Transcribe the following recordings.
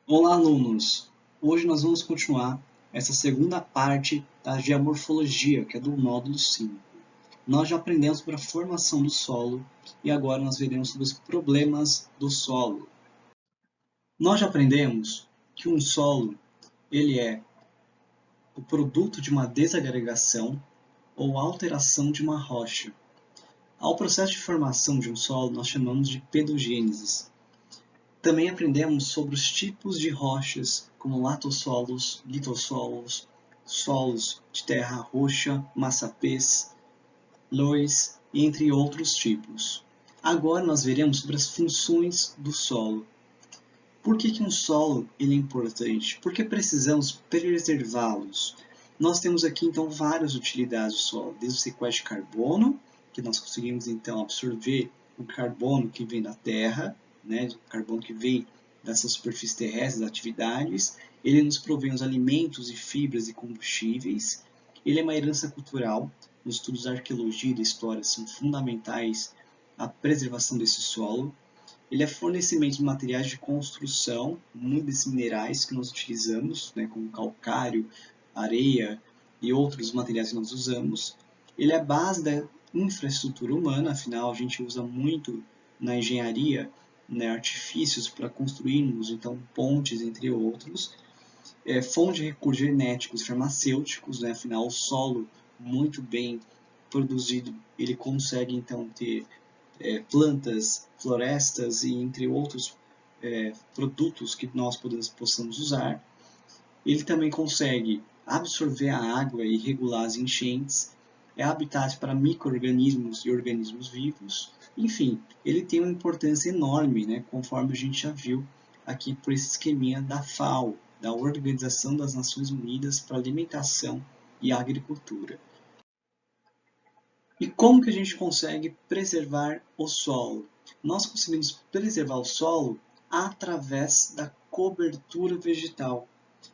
Olá, alunos! Hoje nós vamos continuar essa segunda parte da geomorfologia, que é do módulo 5. Nós já aprendemos sobre a formação do solo e agora nós veremos sobre os problemas do solo. Nós já aprendemos que um solo ele é o produto de uma desagregação ou alteração de uma rocha. Ao processo de formação de um solo nós chamamos de pedogênese. Também aprendemos sobre os tipos de rochas, como latossolos, litossolos, solos de terra roxa, massapês, loess, entre outros tipos. Agora nós veremos sobre as funções do solo. Por que um solo ele é importante? Porque precisamos preservá-los. Nós temos aqui então várias utilidades do solo, desde o sequestro de carbono, que nós conseguimos então absorver o carbono que vem da terra, o carbono que vem dessa superfície terrestre, das atividades. Ele nos provém os alimentos e fibras e combustíveis. Ele é uma herança cultural. Os estudos de arqueologia e da história são fundamentais à preservação desse solo. Ele é fornecimento de materiais de construção, muitos desses minerais que nós utilizamos, como calcário, areia e outros materiais que nós usamos. Ele é a base da infraestrutura humana, afinal a gente usa muito na engenharia artifícios para construirmos então pontes, entre outros. Fonte de recursos genéticos farmacêuticos, afinal o solo muito bem produzido, ele consegue então ter plantas, florestas e entre outros produtos que nós possamos usar. Ele também consegue absorver a água e regular as enchentes. É habitat para micro-organismos e organismos vivos. Enfim, ele tem uma importância enorme, conforme a gente já viu aqui por esse esqueminha da FAO, da Organização das Nações Unidas para a Alimentação e a Agricultura. E como que a gente consegue preservar o solo? Nós conseguimos preservar o solo através da cobertura vegetal.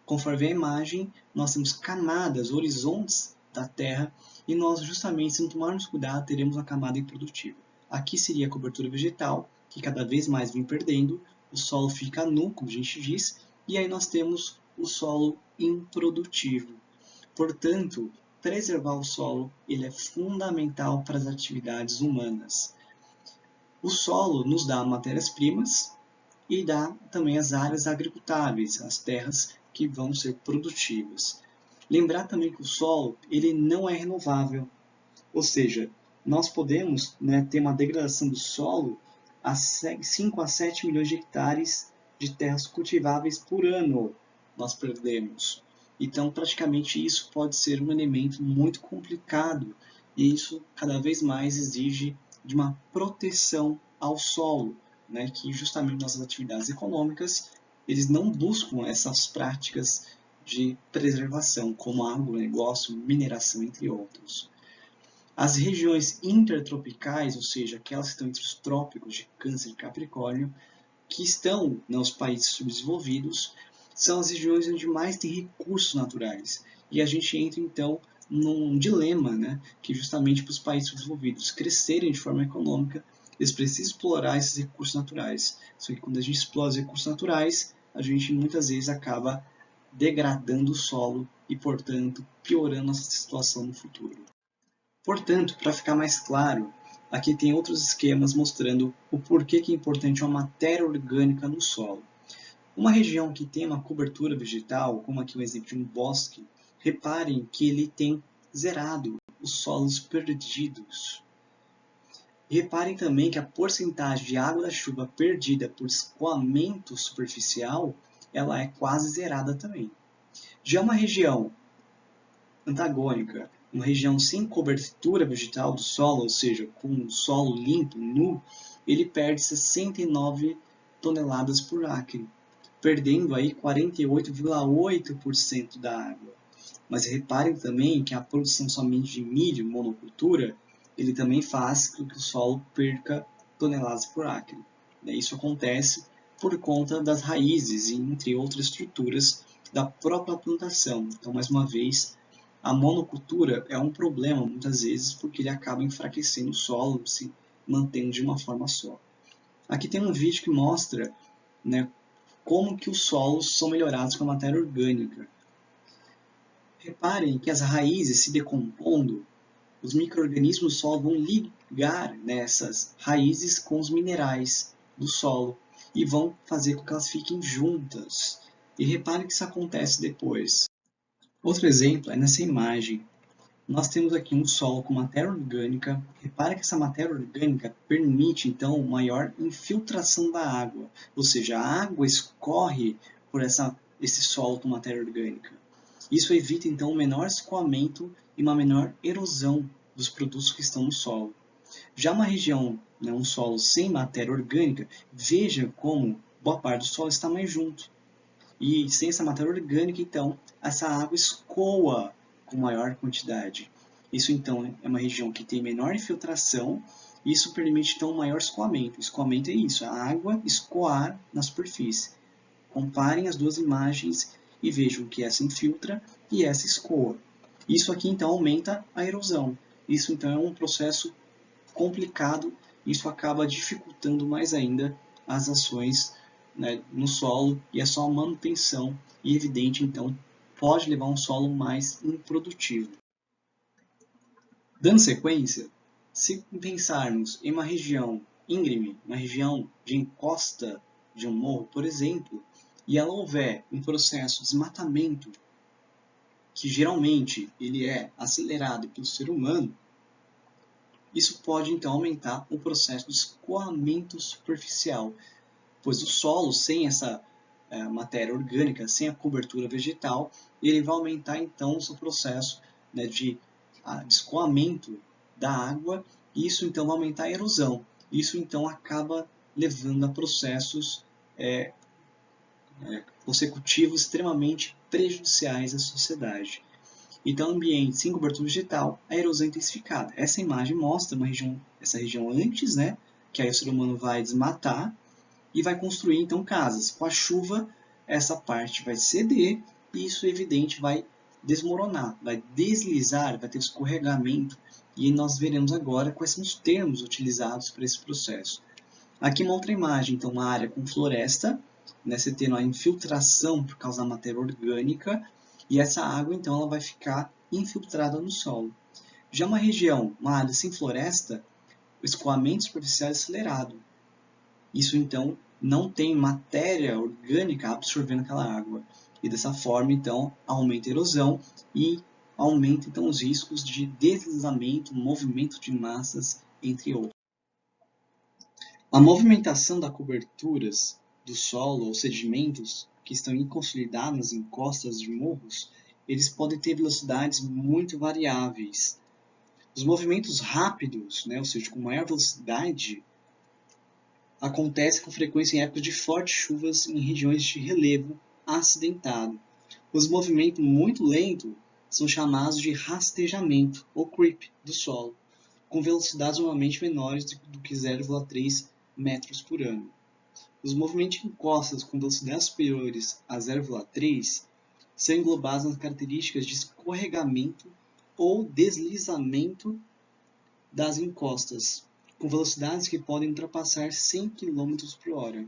Conforme a imagem, nós temos camadas, horizontes da terra, e nós justamente, se não tomarmos cuidado, teremos uma camada improdutiva. Aqui seria a cobertura vegetal, que cada vez mais vem perdendo, o solo fica nu, como a gente diz, e aí nós temos o solo improdutivo. Portanto, preservar o solo ele é fundamental para as atividades humanas. O solo nos dá matérias-primas e dá também as áreas agricultáveis, as terras que vão ser produtivas. Lembrar também que o solo ele não é renovável, ou seja, nós podemos ter uma degradação do solo a 5 a 7 milhões de hectares de terras cultiváveis por ano nós perdemos. Então, praticamente isso pode ser um elemento muito complicado e isso cada vez mais exige de uma proteção ao solo, que justamente nas atividades econômicas eles não buscam essas práticas de preservação, como agronegócio, mineração, entre outros. As regiões intertropicais, ou seja, aquelas que estão entre os trópicos de Câncer e Capricórnio, que estão nos países subdesenvolvidos, são as regiões onde mais tem recursos naturais. E a gente entra, então, num dilema, que justamente para os países subdesenvolvidos crescerem de forma econômica, eles precisam explorar esses recursos naturais. Só que quando a gente explora os recursos naturais, a gente muitas vezes acaba degradando o solo e, portanto, piorando nossa situação no futuro. Portanto, para ficar mais claro, aqui tem outros esquemas mostrando o porquê que é importante uma matéria orgânica no solo. Uma região que tem uma cobertura vegetal, como aqui o exemplo de um bosque, reparem que ele tem zerado os solos perdidos. Reparem também que a porcentagem de água da chuva perdida por escoamento superficial, ela é quase zerada também. Já uma região antagônica, uma região sem cobertura vegetal do solo, ou seja, com um solo limpo, nu, ele perde 69 toneladas por acre, perdendo aí 48,8% da água. Mas reparem também que a produção somente de milho, monocultura, ele também faz com que o solo perca toneladas por acre. Isso acontece por conta das raízes e entre outras estruturas da própria plantação. Então, mais uma vez, a monocultura é um problema muitas vezes porque ele acaba enfraquecendo o solo, mantendo de uma forma só. Aqui tem um vídeo que mostra, né, como que os solos são melhorados com a matéria orgânica. Reparem que as raízes se decompondo, os micro-organismos do solo vão ligar nessas raízes com os minerais do solo e vão fazer com que elas fiquem juntas. E reparem que isso acontece depois. Outro exemplo é nessa imagem. Nós temos aqui um solo com matéria orgânica. Repare que essa matéria orgânica permite, então, maior infiltração da água. Ou seja, a água escorre por esse solo com matéria orgânica. Isso evita, então, um menor escoamento e uma menor erosão dos produtos que estão no solo. Já uma região, né, um solo sem matéria orgânica, veja como boa parte do solo está mais junto. E sem essa matéria orgânica, então, essa água escoa com maior quantidade. Isso, então, é uma região que tem menor infiltração, e isso permite, então, um maior escoamento. Escoamento é isso, a água escoar na superfície. Comparem as duas imagens e vejam que essa infiltra e essa escoa. Isso aqui, então, aumenta a erosão. Isso, então, é um processo complicado. Isso acaba dificultando mais ainda as ações, né, no solo, e é só a manutenção, e evidente, então, pode levar a um solo mais improdutivo. Dando sequência, se pensarmos em uma região íngreme, uma região de encosta de um morro, por exemplo, e ela houver um processo de desmatamento, que geralmente ele é acelerado pelo ser humano, isso pode então aumentar o processo de escoamento superficial, pois o solo, sem essa matéria orgânica, sem a cobertura vegetal, ele vai aumentar então o seu processo, né, de escoamento da água, e isso então vai aumentar a erosão. Isso então acaba levando a processos consecutivos extremamente prejudiciais à sociedade. Então, ambiente sem cobertura vegetal, a erosão é intensificada. Essa imagem mostra essa região antes, né, que aí o ser humano vai desmatar e vai construir então casas. Com a chuva, essa parte vai ceder e isso, evidente, vai desmoronar, vai deslizar, vai ter escorregamento, e nós veremos agora quais são os termos utilizados para esse processo. Aqui uma outra imagem, então, uma área com floresta, né, você tendo a infiltração por causa da matéria orgânica, e essa água, então, ela vai ficar infiltrada no solo. Já uma região, uma área sem floresta, o escoamento superficial é acelerado. Isso, então, não tem matéria orgânica absorvendo aquela água. E dessa forma, então, aumenta a erosão e aumenta, então, os riscos de deslizamento, movimento de massas, entre outros. A movimentação das coberturas do solo ou sedimentos que estão consolidados nas encostas de morros, eles podem ter velocidades muito variáveis. Os movimentos rápidos, né, ou seja, com maior velocidade, acontecem com frequência em épocas de fortes chuvas em regiões de relevo acidentado. Os movimentos muito lentos são chamados de rastejamento ou creep do solo, com velocidades normalmente menores do que 0,3 metros por ano. Os movimentos de encostas com velocidades superiores a 0,3 são englobados nas características de escorregamento ou deslizamento das encostas, com velocidades que podem ultrapassar 100 km por hora.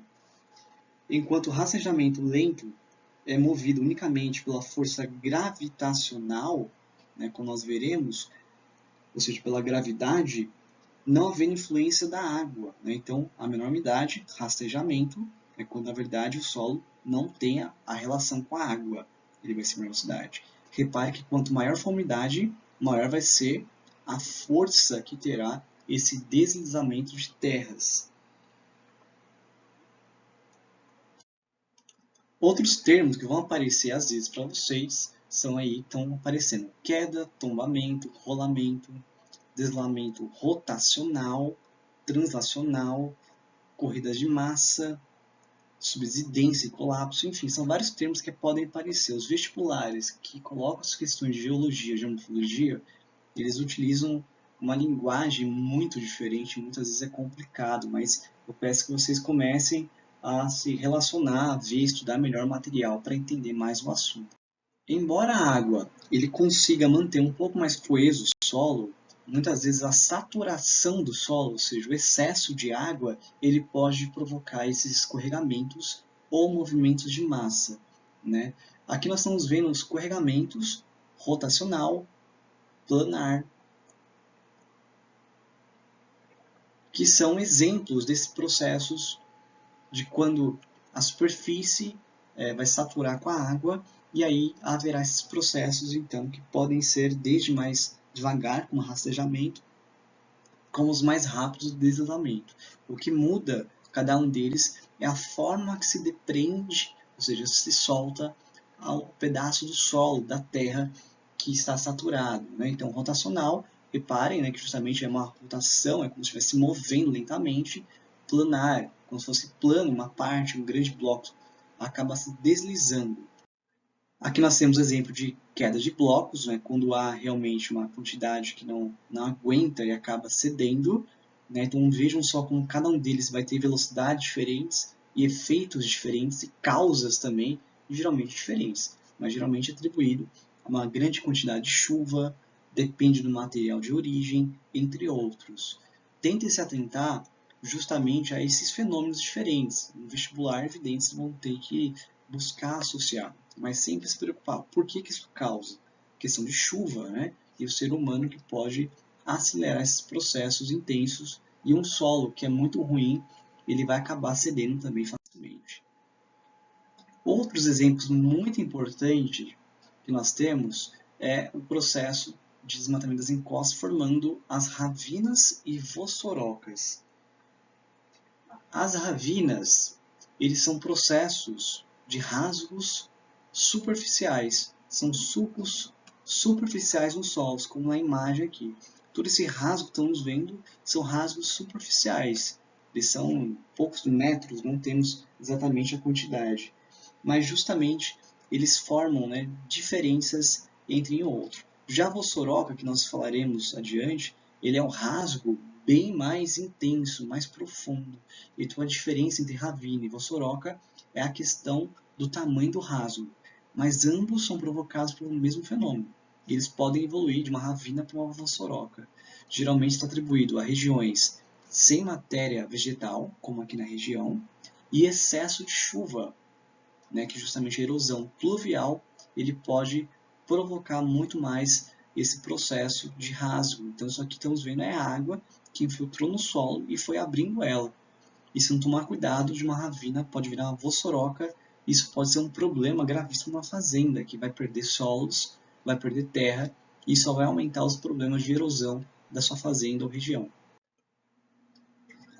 Enquanto o rastejamento lento é movido unicamente pela força gravitacional, né, como nós veremos, ou seja, pela gravidade, não havendo influência da água, né? Então, a menor umidade, rastejamento, é quando na verdade o solo não tem a relação com a água, ele vai ser maior velocidade. Repare que quanto maior for a umidade, maior vai ser a força que terá esse deslizamento de terras. Outros termos que vão aparecer às vezes para vocês são aí, estão aparecendo queda, tombamento, rolamento, deslizamento rotacional, translacional, corridas de massa, subsidência e colapso, enfim, são vários termos que podem aparecer. Os vestibulares que colocam as questões de geologia, geomorfologia, eles utilizam uma linguagem muito diferente, muitas vezes é complicado, mas eu peço que vocês comecem a se relacionar, a ver, estudar melhor o material para entender mais o assunto. Embora a água ele consiga manter um pouco mais coeso o solo, muitas vezes a saturação do solo, ou seja, o excesso de água, ele pode provocar esses escorregamentos ou movimentos de massa, né? Aqui nós estamos vendo os escorregamentos rotacional, planar, que são exemplos desses processos de quando a superfície vai saturar com a água, e aí haverá esses processos, então, que podem ser desde mais devagar, como rastejamento, como os mais rápidos de deslizamento. O que muda cada um deles é a forma que se depreende, ou seja, se solta ao pedaço do solo, da terra que está saturado, né? Então, rotacional, reparem, né, que justamente é uma rotação, é como se estivesse se movendo lentamente. Planar, como se fosse plano, uma parte, um grande bloco, acaba se deslizando. Aqui nós temos exemplo de queda de blocos, né, quando há realmente uma quantidade que não aguenta e acaba cedendo. Né? Então vejam só como cada um deles vai ter velocidades diferentes e efeitos diferentes e causas também, geralmente diferentes, mas geralmente atribuído a uma grande quantidade de chuva, depende do material de origem, entre outros. Tentem se atentar justamente a esses fenômenos diferentes. No vestibular, evidente, vocês vão ter que buscar associar, mas sempre se preocupar. Por que isso causa? Questão de chuva, né? E o ser humano que pode acelerar esses processos intensos, e um solo que é muito ruim, ele vai acabar cedendo também facilmente. Outros exemplos muito importantes que nós temos é o processo de desmatamento das encostas formando as ravinas e vossorocas. As ravinas, eles são processos de rasgos superficiais, são sulcos superficiais nos solos, como na imagem aqui. Todo esse rasgo que estamos vendo são rasgos superficiais, eles são poucos metros, não temos exatamente a quantidade, mas justamente eles formam, né, diferenças entre um e outro. Já a vossoroca, que nós falaremos adiante, ele é um rasgo bem mais intenso, mais profundo. Então a diferença entre ravina e vossoroca é a questão do tamanho do rasgo, mas ambos são provocados pelo mesmo fenômeno. Eles podem evoluir de uma ravina para uma vossoroca. Geralmente está atribuído a regiões sem matéria vegetal, como aqui na região, e excesso de chuva, né, que justamente a erosão pluvial ele pode provocar muito mais esse processo de rasgo. Então isso aqui estamos vendo é a água que infiltrou no solo e foi abrindo ela. E se não tomar cuidado, de uma ravina pode virar uma vossoroca. Isso pode ser um problema gravíssimo na fazenda, que vai perder solos, vai perder terra, e só vai aumentar os problemas de erosão da sua fazenda ou região.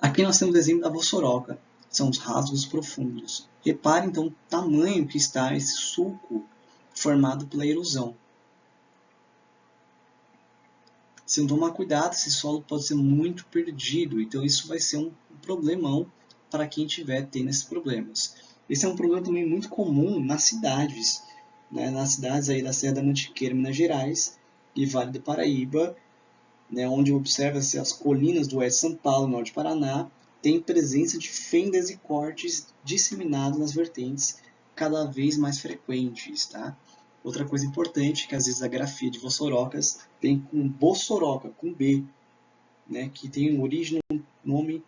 Aqui nós temos o exemplo da vossoroca, são os rasgos profundos. Repare então o tamanho que está esse sulco formado pela erosão. Se não tomar cuidado, esse solo pode ser muito perdido, então isso vai ser um problemão para quem estiver tendo esses problemas. Esse é um problema também muito comum nas cidades, né? Nas cidades aí da Serra da Mantiqueira, Minas Gerais, e Vale do Paraíba, né? Onde observa-se as colinas do oeste de São Paulo, norte do Paraná, tem presença de fendas e cortes disseminados nas vertentes, cada vez mais frequentes, tá? Outra coisa importante, que às vezes a grafia de vossorocas tem com bossoroca, com B, né, que tem origem no nome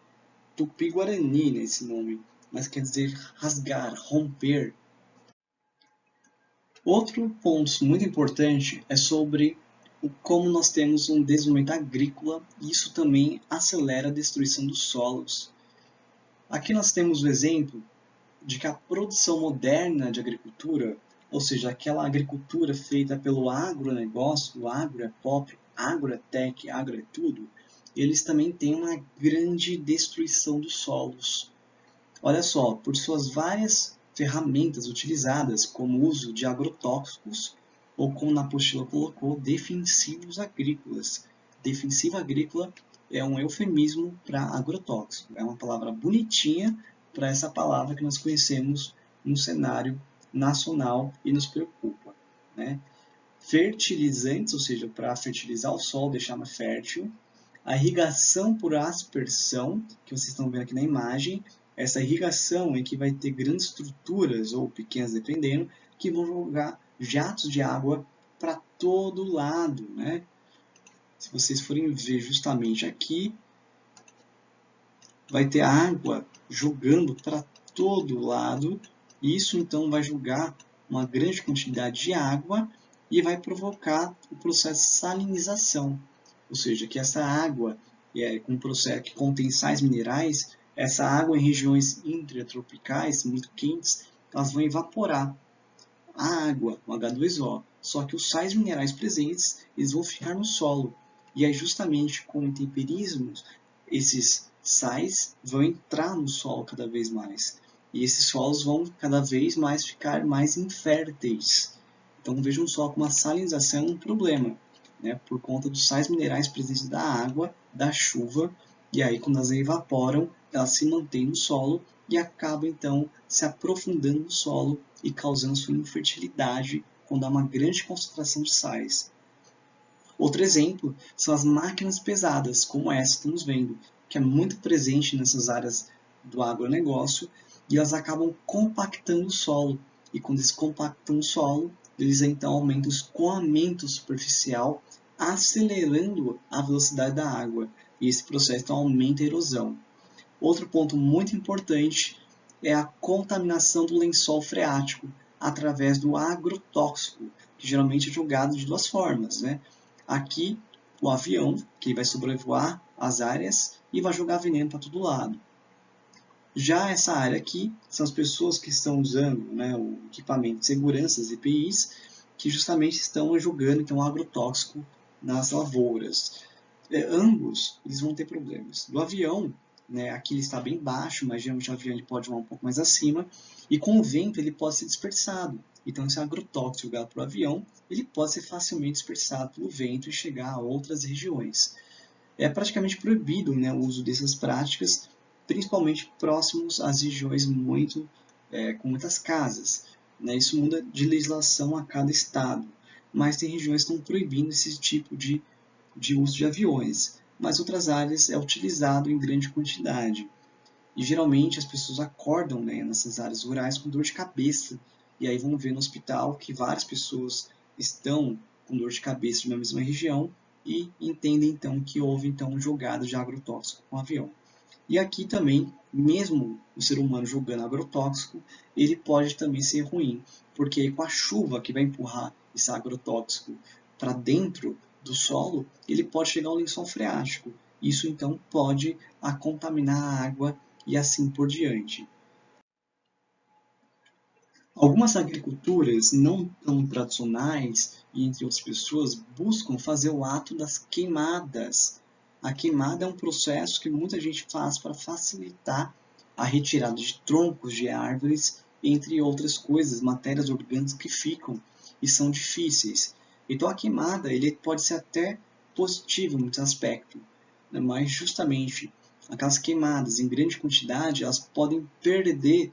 tupi-guarani, né, esse nome, mas quer dizer rasgar, romper. Outro ponto muito importante é sobre como nós temos um desenvolvimento agrícola e isso também acelera a destruição dos solos. Aqui nós temos o exemplo de que a produção moderna de agricultura, ou seja, aquela agricultura feita pelo agronegócio, o agro é pop, agro é tech, agro é tudo, eles também têm uma grande destruição dos solos. Olha só, por suas várias ferramentas utilizadas, como o uso de agrotóxicos, ou como na apostila colocou, defensivos agrícolas. Defensivo agrícola é um eufemismo para agrotóxico, é uma palavra bonitinha para essa palavra que nós conhecemos no cenário nacional e nos preocupa, né? Fertilizantes, ou seja, para fertilizar o solo, deixar mais fértil. A irrigação por aspersão, que vocês estão vendo aqui na imagem, essa irrigação é que vai ter grandes estruturas, ou pequenas dependendo, que vão jogar jatos de água para todo lado, né? se vocês forem ver justamente aqui, vai ter água jogando para todo lado. Isso então vai jogar uma grande quantidade de água e vai provocar o processo de salinização. Ou seja, que essa água com um processo que contém sais minerais, essa água em regiões intratropicais muito quentes, elas vão evaporar a água, o H2O. Só que os sais minerais presentes, eles vão ficar no solo. E aí, justamente com intemperismos, esses sais vão entrar no solo cada vez mais. E esses solos vão cada vez mais ficar mais inférteis. Então, vejam só como a salinização é um problema, né? Por conta dos sais minerais presentes da água, da chuva, e aí quando elas evaporam, elas se mantêm no solo e acabam então se aprofundando no solo e causando sua infertilidade quando há uma grande concentração de sais. Outro exemplo são as máquinas pesadas, como essa que estamos vendo, que é muito presente nessas áreas do agronegócio, e elas acabam compactando o solo. E quando eles compactam o solo, eles então aumentam o escoamento superficial, acelerando a velocidade da água. E esse processo então aumenta a erosão. Outro ponto muito importante é a contaminação do lençol freático através do agrotóxico, que geralmente é jogado de duas formas, né? Aqui, o avião, que vai sobrevoar as áreas e vai jogar veneno para todo lado. Já essa área aqui, são as pessoas que estão usando, né, o equipamento de segurança, as EPIs, que justamente estão jogando então, agrotóxico nas lavouras. Ambos eles vão ter problemas. Do avião, né, aqui ele está bem baixo, mas geralmente o avião ele pode voar um pouco mais acima, e com o vento ele pode ser dispersado. Então esse agrotóxico jogado para o avião, ele pode ser facilmente dispersado pelo vento e chegar a outras regiões. É praticamente proibido, né, o uso dessas práticas, principalmente próximos às regiões com muitas casas. Né? Isso muda de legislação a cada estado, mas tem regiões que estão proibindo esse tipo de uso de aviões, mas outras áreas é utilizado em grande quantidade. E geralmente as pessoas acordam, né, nessas áreas rurais com dor de cabeça, e aí vão ver no hospital que várias pessoas estão com dor de cabeça de uma mesma região e entendem então que houve então jogada de agrotóxico com o avião. E aqui também, mesmo o ser humano jogando agrotóxico, ele pode também ser ruim, porque com a chuva que vai empurrar esse agrotóxico para dentro do solo, ele pode chegar ao lençol freático. Isso então pode contaminar a água e assim por diante. Algumas agriculturas não tão tradicionais, e entre outras pessoas, buscam fazer o ato das queimadas. A queimada é um processo que muita gente faz para facilitar a retirada de troncos de árvores, entre outras coisas, matérias orgânicas que ficam e são difíceis. Então a queimada ele pode ser até positiva em muitos aspectos, né? Mas justamente aquelas queimadas em grande quantidade, elas podem perder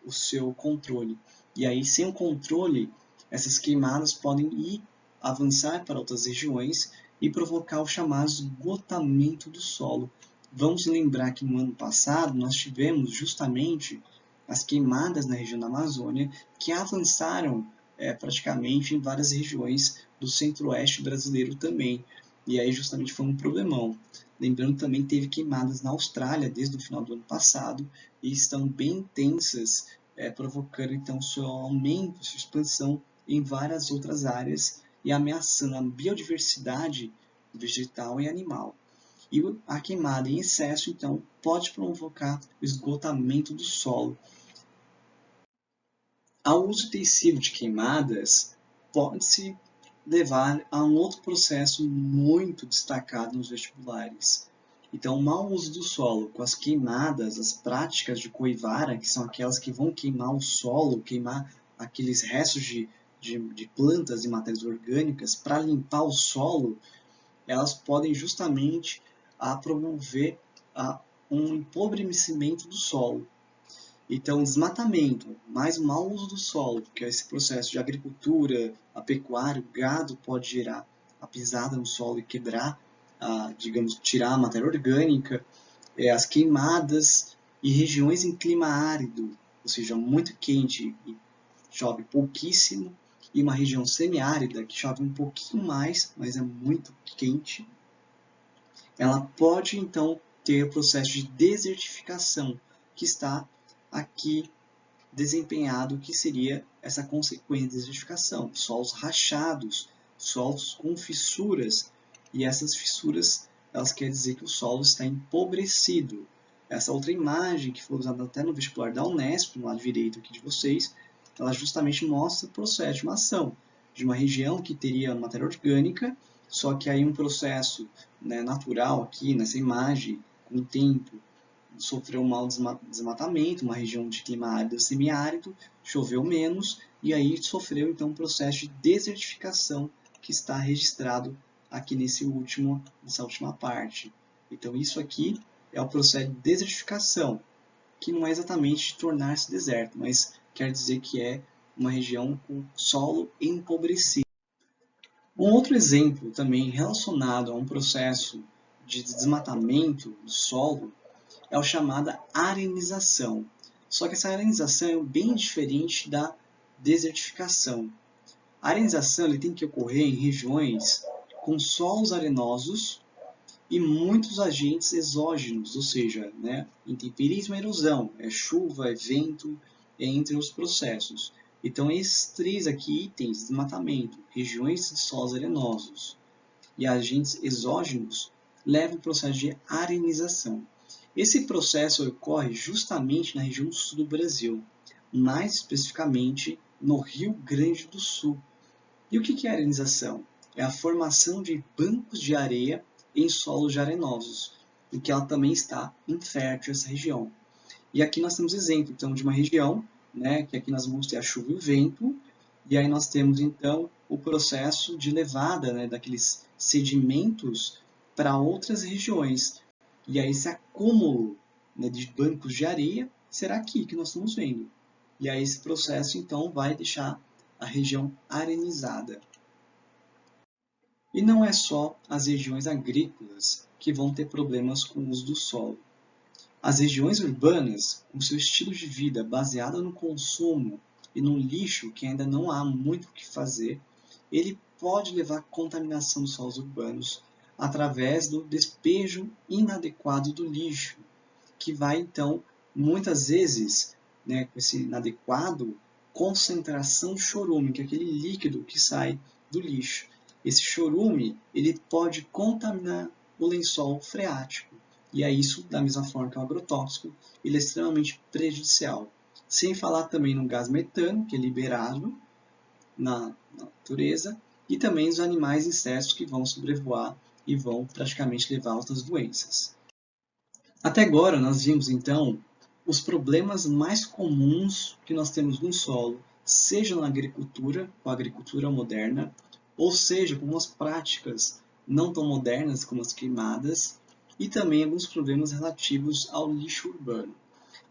o seu controle. E aí, sem o controle, essas queimadas podem avançar para outras regiões e provocar o chamado esgotamento do solo. Vamos lembrar que no ano passado nós tivemos justamente as queimadas na região da Amazônia que avançaram praticamente em várias regiões do centro-oeste brasileiro também. E aí justamente foi um problemão. Lembrando que também teve queimadas na Austrália desde o final do ano passado e estão bem intensas, provocando então seu aumento, sua expansão em várias outras áreas e ameaçando a biodiversidade vegetal e animal. E a queimada em excesso, então, pode provocar o esgotamento do solo. Ao uso intensivo de queimadas, pode-se levar a um outro processo muito destacado nos vestibulares. Então, o mau uso do solo com as queimadas, as práticas de coivara, que são aquelas que vão queimar o solo, queimar aqueles restos de plantas e matérias orgânicas para limpar o solo, elas podem justamente promover um empobrecimento do solo. Então, desmatamento, mais o mau uso do solo, que é esse processo de agricultura, a pecuária, o gado pode gerar a pisada no solo e quebrar, digamos, tirar a matéria orgânica, as queimadas e regiões em clima árido, ou seja, muito quente e chove pouquíssimo, e uma região semiárida que chove um pouquinho mais, mas é muito quente, ela pode então ter o processo de desertificação, que está aqui desempenhado, que seria essa consequência de desertificação, solos rachados, solos com fissuras, e essas fissuras, elas querem dizer que o solo está empobrecido. Essa outra imagem, que foi usada até no vestibular da Unesp, no lado direito aqui de vocês, ela justamente mostra o processo de uma ação, de uma região que teria matéria orgânica, só que aí um processo, né, natural aqui nessa imagem, com o tempo, sofreu um mau desmatamento, uma região de clima árido semiárido, choveu menos, e aí sofreu então um processo de desertificação que está registrado aqui nessa última parte. Então isso aqui é o processo de desertificação, que não é exatamente tornar-se deserto, mas quer dizer que é uma região com solo empobrecido. Um outro exemplo também relacionado a um processo de desmatamento do solo é o chamada arenização. Só que essa arenização é bem diferente da desertificação. A arenização ele tem que ocorrer em regiões com solos arenosos e muitos agentes exógenos, ou seja, né, intemperismo e erosão, é chuva, é vento, entre os processos. Então, esses três aqui itens, desmatamento, regiões de solos arenosos e agentes exógenos, levam ao processo de arenização. Esse processo ocorre justamente na região sul do Brasil, mais especificamente no Rio Grande do Sul. E o que é arenização? É a formação de bancos de areia em solos arenosos, em que ela também está infértil essa região. E aqui nós temos exemplo então, de uma região, né, que aqui nós vamos ter a chuva e o vento, e aí nós temos então o processo de levada, né, daqueles sedimentos para outras regiões. E aí esse acúmulo, né, de bancos de areia será aqui que nós estamos vendo. E aí esse processo então vai deixar a região arenizada. E não é só as regiões agrícolas que vão ter problemas com o uso do solo. As regiões urbanas, com seu estilo de vida baseado no consumo e no lixo, que ainda não há muito o que fazer, ele pode levar à contaminação dos solos urbanos através do despejo inadequado do lixo, que vai então, muitas vezes, né, com esse inadequado, concentração de chorume, que é aquele líquido que sai do lixo. Esse chorume ele pode contaminar o lençol freático. E é isso, da mesma forma que é um agrotóxico, ele é extremamente prejudicial. Sem falar também no gás metano, que é liberado na natureza, e também os animais e insetos que vão sobrevoar e vão praticamente levar a outras doenças. Até agora nós vimos então os problemas mais comuns que nós temos no solo, seja na agricultura, com a agricultura moderna, ou seja, com as práticas não tão modernas como as queimadas, e também alguns problemas relativos ao lixo urbano.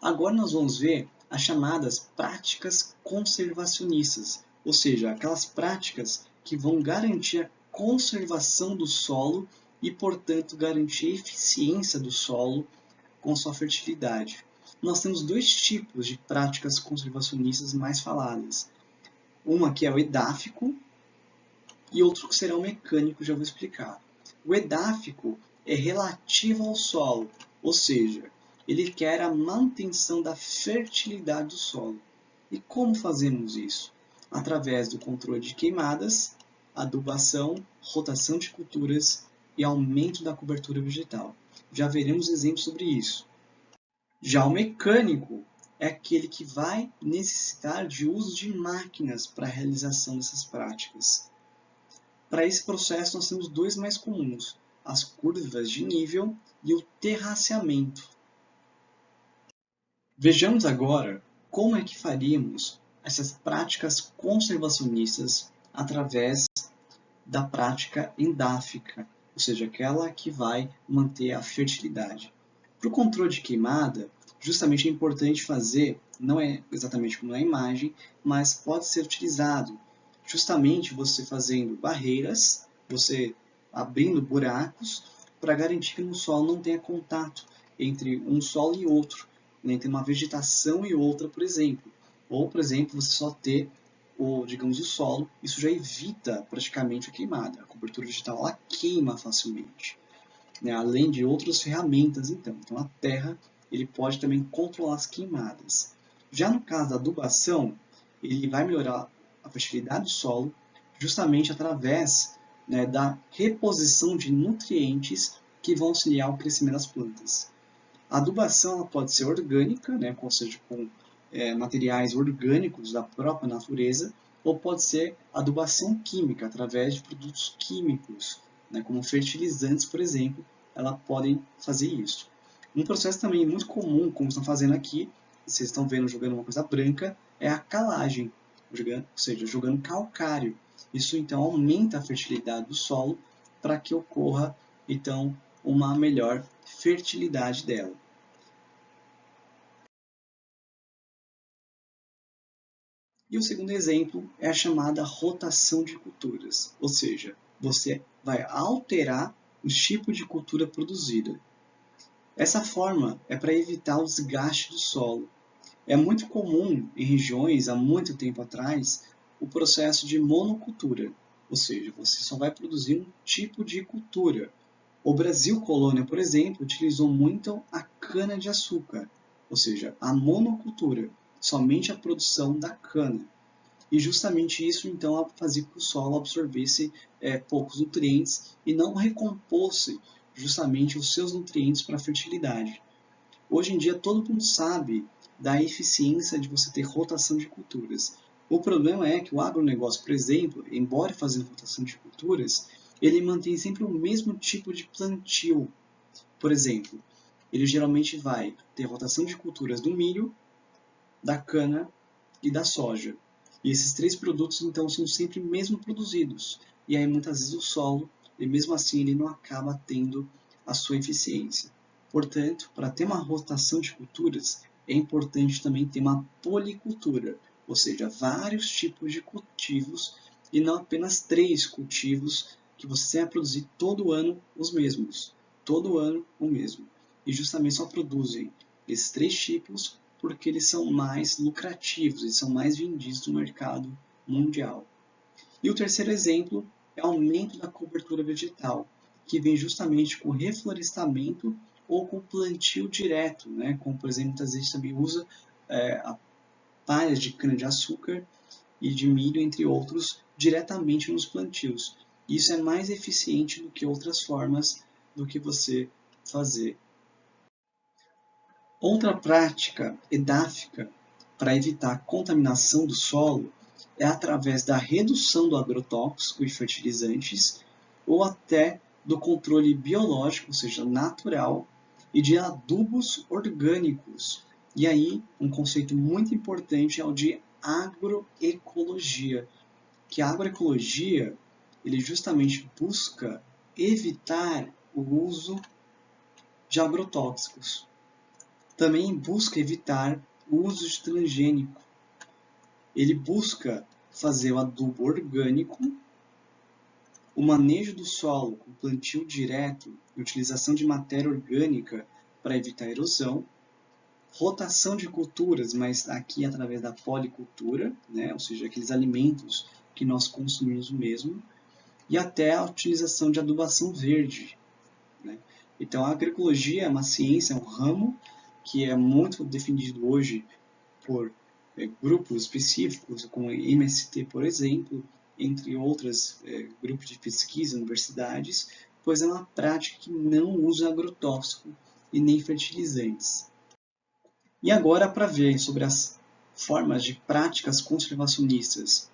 Agora nós vamos ver as chamadas práticas conservacionistas, ou seja, aquelas práticas que vão garantir a conservação do solo e, portanto, garantir a eficiência do solo com sua fertilidade. Nós temos dois tipos de práticas conservacionistas mais faladas. Uma que é o edáfico e outro que será o mecânico, já vou explicar. O edáfico é relativo ao solo, ou seja, ele quer a manutenção da fertilidade do solo. E como fazemos isso? Através do controle de queimadas, adubação, rotação de culturas e aumento da cobertura vegetal. Já veremos exemplos sobre isso. Já o mecânico é aquele que vai necessitar de uso de máquinas para a realização dessas práticas. Para esse processo, nós temos dois mais comuns, as curvas de nível e o terraceamento. Vejamos agora como é que faríamos essas práticas conservacionistas através da prática endáfica, ou seja, aquela que vai manter a fertilidade. Para o controle de queimada, justamente é importante fazer, não é exatamente como na imagem, mas pode ser utilizado justamente você fazendo barreiras, você abrindo buracos para garantir que no solo não tenha contato entre um solo e outro, entre uma vegetação e outra, por exemplo. Ou, por exemplo, você só ter digamos, o solo, isso já evita praticamente a queimada. A cobertura vegetal ela queima facilmente. né, além de outras ferramentas. Então a terra ele pode também controlar as queimadas. Já no caso da adubação, ele vai melhorar a fertilidade do solo justamente através, né, da reposição de nutrientes que vão auxiliar o crescimento das plantas. A adubação ela pode ser orgânica, né, ou seja, com materiais orgânicos da própria natureza, ou pode ser adubação química, através de produtos químicos, né, como fertilizantes, por exemplo, elas podem fazer isso. Um processo também muito comum, como estão fazendo aqui, vocês estão vendo jogando uma coisa branca, é a calagem, ou seja, jogando calcário. Isso então aumenta a fertilidade do solo para que ocorra então uma melhor fertilidade dela. E o segundo exemplo é a chamada rotação de culturas, ou seja, você vai alterar o tipo de cultura produzida. Essa forma é para evitar o desgaste do solo. É muito comum em regiões, há muito tempo atrás, o processo de monocultura, ou seja, você só vai produzir um tipo de cultura. O Brasil colônia, por exemplo, utilizou muito a cana-de-açúcar, ou seja, a monocultura, somente a produção da cana. E justamente isso, então, fazia com que o solo absorvesse poucos nutrientes e não recomposse justamente os seus nutrientes para a fertilidade. Hoje em dia, todo mundo sabe da eficiência de você ter rotação de culturas. O problema é que o agronegócio, por exemplo, embora fazendo rotação de culturas, ele mantém sempre o mesmo tipo de plantio. Por exemplo, ele geralmente vai ter rotação de culturas do milho, da cana e da soja. E esses três produtos, então, são sempre mesmo produzidos. E aí, muitas vezes, o solo, e mesmo assim, ele não acaba tendo a sua eficiência. Portanto, para ter uma rotação de culturas, é importante também ter uma policultura, ou seja, vários tipos de cultivos e não apenas 3 cultivos que você vai produzir todo ano os mesmos. Todo ano o mesmo. E justamente só produzem esses 3 tipos porque eles são mais lucrativos, eles são mais vendidos no mercado mundial. E o terceiro exemplo é o aumento da cobertura vegetal, que vem justamente com reflorestamento ou com plantio direto, né? Como, por exemplo, muitas vezes também usa a palha de cana-de-açúcar e de milho, entre outros, diretamente nos plantios. Isso é mais eficiente do que outras formas do que você fazer. Outra prática edáfica para evitar a contaminação do solo é através da redução do agrotóxico e fertilizantes ou até do controle biológico, ou seja, natural, e de adubos orgânicos. E aí, um conceito muito importante é o de agroecologia, que a agroecologia ele justamente busca evitar o uso de agrotóxicos. Também busca evitar o uso de transgênico. Ele busca fazer o adubo orgânico, o manejo do solo com plantio direto e utilização de matéria orgânica para evitar erosão, rotação de culturas, mas aqui através da policultura, né? Ou seja, aqueles alimentos que nós consumimos mesmo, e até a utilização de adubação verde. Né? Então, a agroecologia é uma ciência, é um ramo que é muito defendido hoje por grupos específicos, como a MST, por exemplo, entre outros grupos de pesquisa, universidades, pois é uma prática que não usa agrotóxico e nem fertilizantes. E agora, para ver sobre as formas de práticas conservacionistas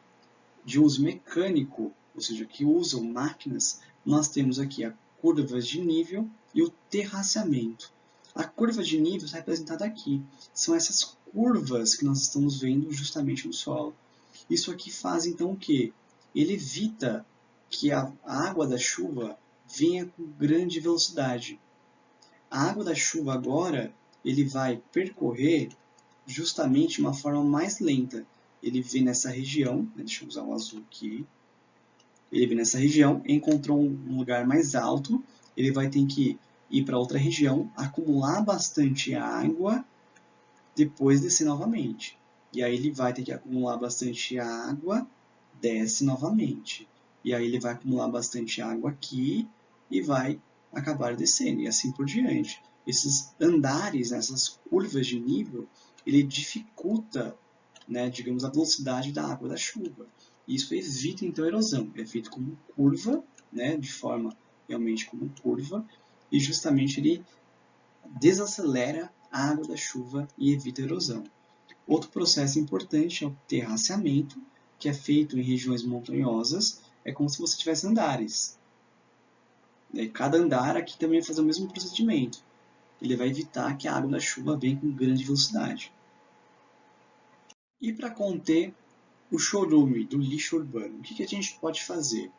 de uso mecânico, ou seja, que usam máquinas, nós temos aqui a curva de nível e o terraceamento. A curva de nível está representada aqui. São essas curvas que nós estamos vendo justamente no solo. Isso aqui faz então o quê? Ele evita que a água da chuva venha com grande velocidade. A água da chuva agora ele vai percorrer justamente de uma forma mais lenta. Ele vem nessa região, deixa eu usar o azul aqui. Ele vem nessa região, encontrou um lugar mais alto, ele vai ter que ir para outra região, acumular bastante água, depois descer novamente. E aí ele vai ter que acumular bastante água, desce novamente. E aí ele vai acumular bastante água aqui e vai acabar descendo, e assim por diante. Esses andares, essas curvas de nível, ele dificulta, né, digamos, a velocidade da água da chuva. Isso evita, então, a erosão. É feito como curva, né, de forma realmente como curva, e justamente ele desacelera a água da chuva e evita a erosão. Outro processo importante é o terraceamento, que é feito em regiões montanhosas. É como se você tivesse andares. Cada andar aqui também vai fazer o mesmo procedimento. Ele vai evitar que a água da chuva venha com grande velocidade. E para conter o chorume do lixo urbano, o que a gente pode fazer?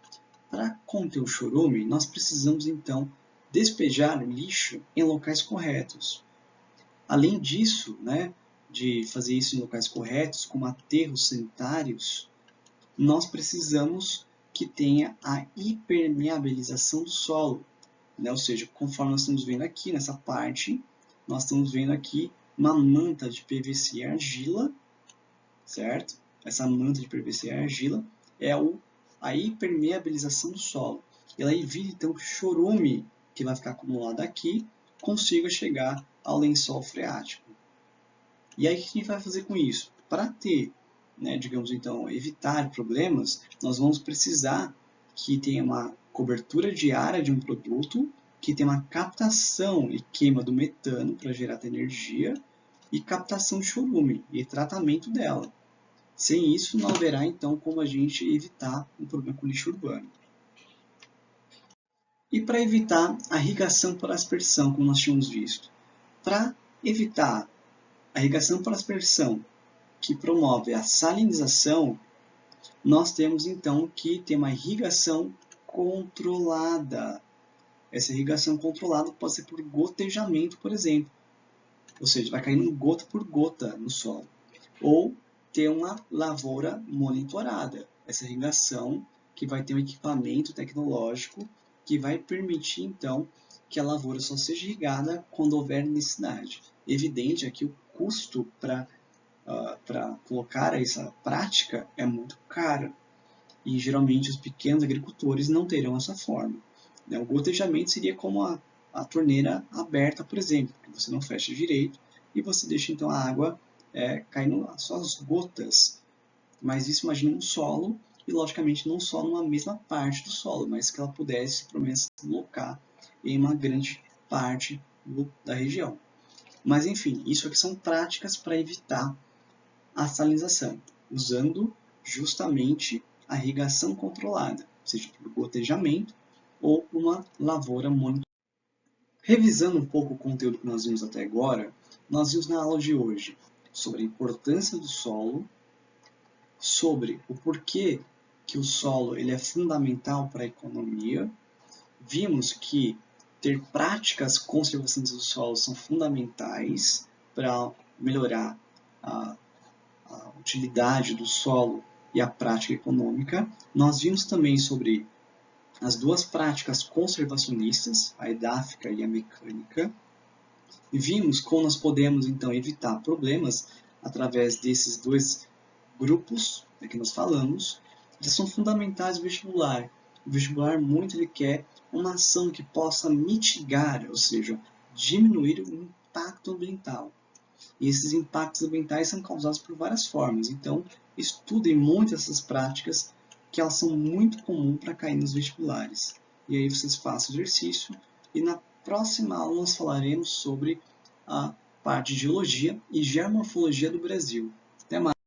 Para conter o chorume, nós precisamos então despejar o lixo em locais corretos. Além disso, né, de fazer isso em locais corretos, como aterros sanitários, nós precisamos que tenha a impermeabilização do solo. Ou seja, conforme nós estamos vendo aqui nessa parte, nós estamos vendo aqui uma manta de PVC e argila, certo? Essa manta de PVC e argila é a impermeabilização do solo. Ela evita então que o chorume que vai ficar acumulado aqui consiga chegar ao lençol freático. E aí o que a gente vai fazer com isso? Para ter, digamos então, evitar problemas, nós vamos precisar que tenha uma cobertura diária de um produto, que tenha uma captação e queima do metano para gerar energia, e captação de chorume e tratamento dela. Sem isso, não haverá então como a gente evitar um problema com lixo urbano. E para evitar a irrigação por aspersão, como nós tínhamos visto? Para evitar a irrigação por aspersão, que promove a salinização, nós temos então que ter uma irrigação controlada. Essa irrigação controlada pode ser por gotejamento, por exemplo. Ou seja, vai caindo gota por gota no solo. Ou ter uma lavoura monitorada. Essa irrigação que vai ter um equipamento tecnológico que vai permitir, então, que a lavoura só seja irrigada quando houver necessidade. Evidente é que o custo para colocar essa prática é muito caro. E geralmente os pequenos agricultores não terão essa forma. O gotejamento seria como a torneira aberta, por exemplo, que você não fecha direito e você deixa então a água caindo só as gotas. Mas isso imagina um solo, e logicamente não só numa mesma parte do solo, mas que ela pudesse pelo menos se alocar em uma grande parte da região. Mas enfim, isso aqui são práticas para evitar a salinização, usando justamente a irrigação controlada, seja por gotejamento ou uma lavoura monitorada. Revisando um pouco o conteúdo que nós vimos até agora, nós vimos na aula de hoje sobre a importância do solo, sobre o porquê que o solo ele é fundamental para a economia. Vimos que ter práticas conservacionistas do solo são fundamentais para melhorar a utilidade do solo e a prática econômica. Nós vimos também sobre as duas práticas conservacionistas, a edáfica e a mecânica. E vimos como nós podemos, então, evitar problemas através desses dois grupos que nós falamos. Eles são fundamentais no vestibular. O vestibular muito ele quer uma ação que possa mitigar, ou seja, diminuir o impacto ambiental. E esses impactos ambientais são causados por várias formas. Então, estudem muito essas práticas, que elas são muito comuns para cair nos vestibulares. E aí vocês façam o exercício. E na próxima aula nós falaremos sobre a parte de geologia e geomorfologia do Brasil. Até mais!